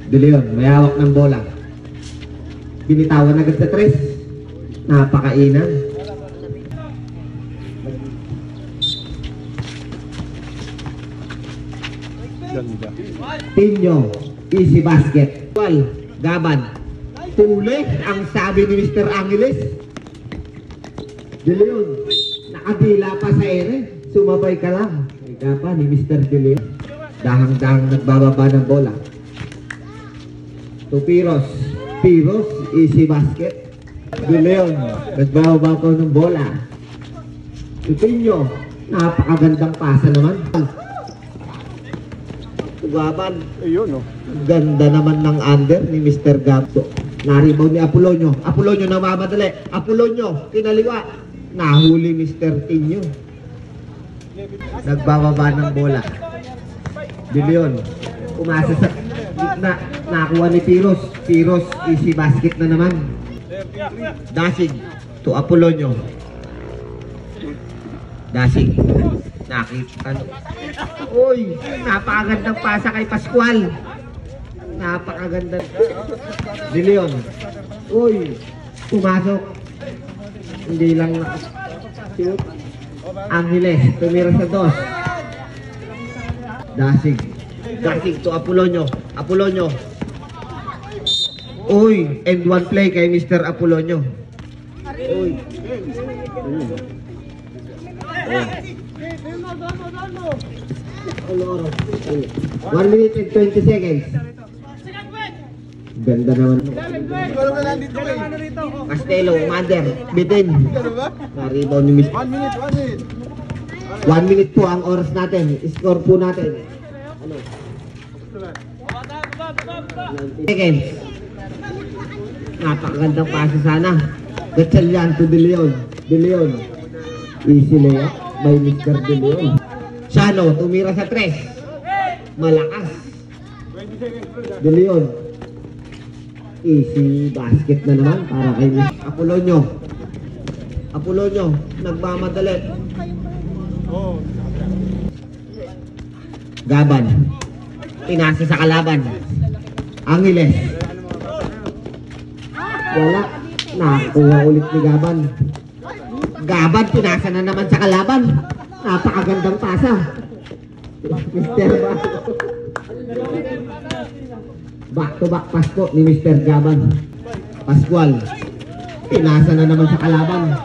De Leon, may hawak ng bola. Binitawan agad sa 3. Napakainan. Ganda. Tinyo, easy basket. Gaban. Tuli ang sabi ni Mr. Angeles. De Leon, nakadila pa sa ere. Sumabay ka lang. Ika pa ni Mr. De Leon. Dahang-dahang nagbababa ng bola. To Piros. Piros, easy basket. De Leon, nagbababa ko ng bola. To Tinyo, napakagandang pasa naman. Gaban. Ayun, oh. Ganda naman ng under ni Mr. Gabso. Naribaw ni Apolonio. Apolonio namamadali. Apolonio, kinaliwa. Nahuli Mr. Tinyo. Nagbababa ng bola. De Leon, umasa sa gitna. Nakuha ni Piros. Piros, easy basket na naman. Dasig to Apolonio. Dasig. Nakita. Uy, napakagandang pasa kay Pascual. Napakaganda. De Leon. Uy, pumasok. Hindi lang shoot. Angeles, tumira sa 2. Dasig. Dasig to Apolonio. Apolonio. Uy, and one play kay Mr. Apolonio. Uy. 1 minute and 20 seconds. Ganda naman. Castelo, Mander, bitin. Naribaw ni Mr. 1 minute, 1 minute. 1 minute po ang oras natin. Score po natin. Ano? 90 seconds. Napakagandang pasa sana. Gatchalian to De Leon. De Leon. Easy layup by Mr. De Leon. Shano, tumira sa 3. Malakas. De Leon. Easy basket na naman para kay Apolonio. Apolonio, nagmamadali. Gaban. Pinasa sa kalaban. Angeles. Wala. Nakuha ulit ni Gaban. Gaban, pinasa na naman sa kalaban. Napakagandang pasa. Mr. Back to back pass po ni Mr. Gaban. Pascual. Pinasa na naman sa kalaban.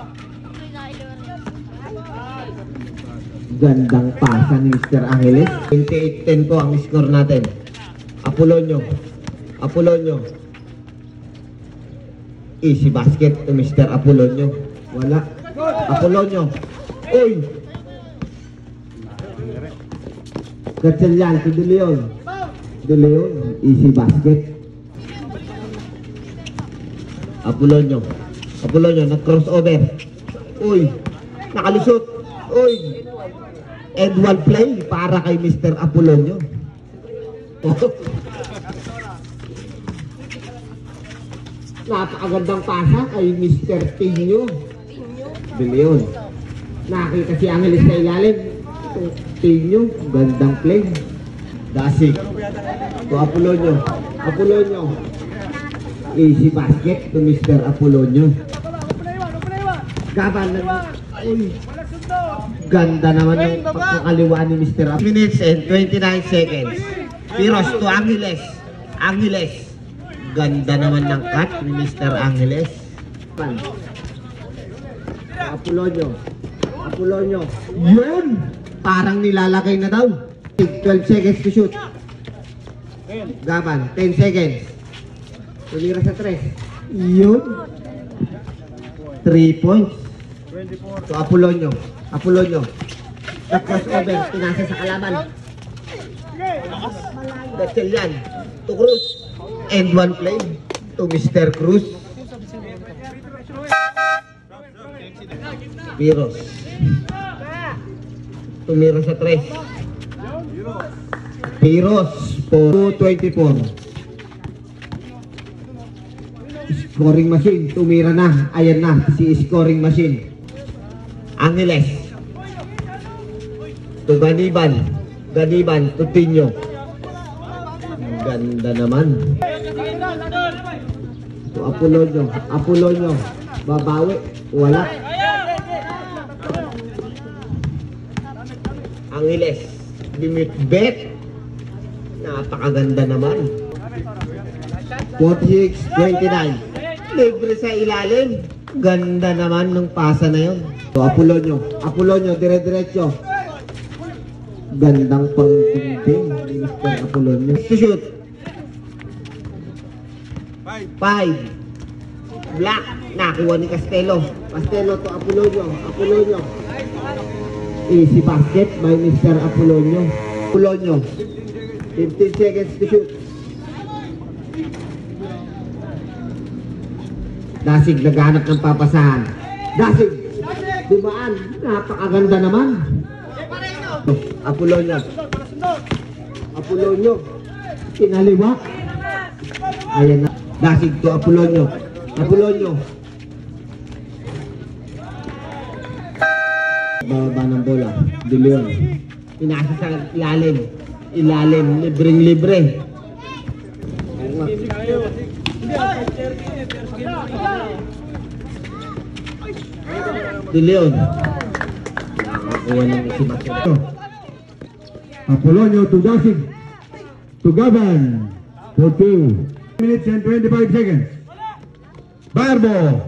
Gandang pasa ni Mr. Angeles. 28-10 po ang score natin. Apolonio. Apolonio. Easy basket to Mr. Apolonio. Wala. Apolonio. Uy! Gatchalian to De Leon. De Leon. Easy basket. Apolonio. Apolonio. Nag-crossover. Uy! Nakalusot. Uy! And one play para kay Mr. Apolonio. Napakagandang pasa kay Mr. Tinyo. De Leon. Nakita si Angeles sa ilalim. Tinyo. Gandang play. Dasig. To Apolonio. Apolonio. Easy basket to Mr. Apolonio. Gaban ng... Uy. Ganda naman ng pagkakaliwaan ni Mr. Apolonio. Minutes and 29 seconds. Piros to Angeles. Angeles. Ganda naman ng cut ni Mr. Angeles. Apolonio. Apolonio. Yun! Parang nilalagay na daw. 12 seconds to shoot. Gaban, 10 seconds. Tumira sa 3. Yun. 3 points. To Apolonio. Apolonio. Crossover. Pinasa sa kalaban. Gatchalian. To Cruz. And one play to Mr. Cruz. Piros. Tumira sa 3. Piros for 24. Scoring machine. Tumira na. Ayan na si scoring machine. Angeles. To Ganiban. Ganiban to Tinyo. Ganda naman. So, Apolonio. Babawi. Wala. Angeles. Dimitbet. Napakaganda naman. 46-29. Libre sa ilalim. Ganda naman ng pasa na yun. So, Apolonio, dire-diretso. Gandang pang-tingting ni Mr. Apolonio. To shoot. 5. Black. Nakuha ni Castelo to Apolonio. Easy basket by Mr. Apolonio. 15 seconds to shoot. Dasig naghanap ng papasahan. Dasig dumaan. Napakaganda naman. Apolonio. Kinaliwa. Ayan na. Dasig to Apolonio. Baba ng bola. De Leon. Pinasa sa ilalim. Libreng-libre. De Leon. Nakakuha ng isibat. Apolonio to Dasig. To Gaban. For 2 minutes and 25 seconds. Barbo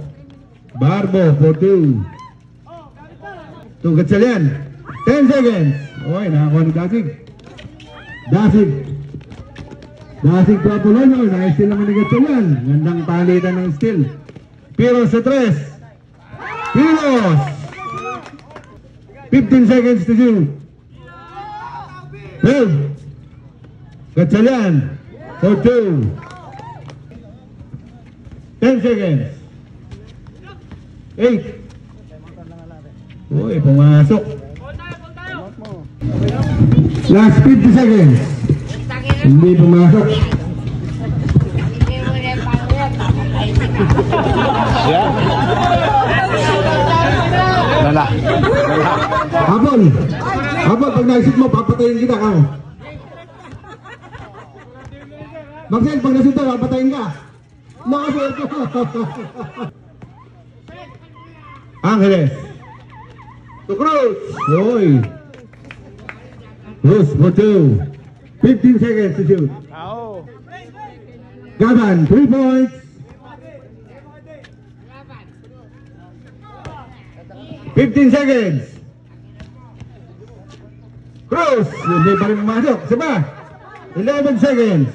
for 2. To Gatchalian. 10 seconds. Okay, nakakuha ni Dasig to Apolonio. Na-steal naman ni Gatchalian. Gandang palitan ng steal. Piros sa 3. Piros. 15 seconds to shoot. 12. Gatchalian for 2. 10 seconds. 8. Uy, pumasok. Last 50 seconds. Hindi pumasok. Lala. Habol, pag naisip mo, papatayin kita ka. Marcel, pag naisip mo, papatayin ka. Nakasir ka. Angeles. To Cruz. Uy. Cruz for 2. 15 seconds to shoot. Gaban, 3 points. 15 seconds. Cruz. Hindi pa rin pumasok. Saba. 11 seconds.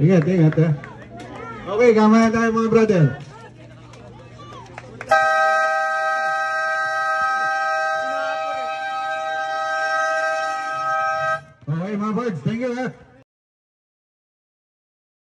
Ingat ha. Okay, kamaya tayo mga brother. Okay mga boys, thank you ha.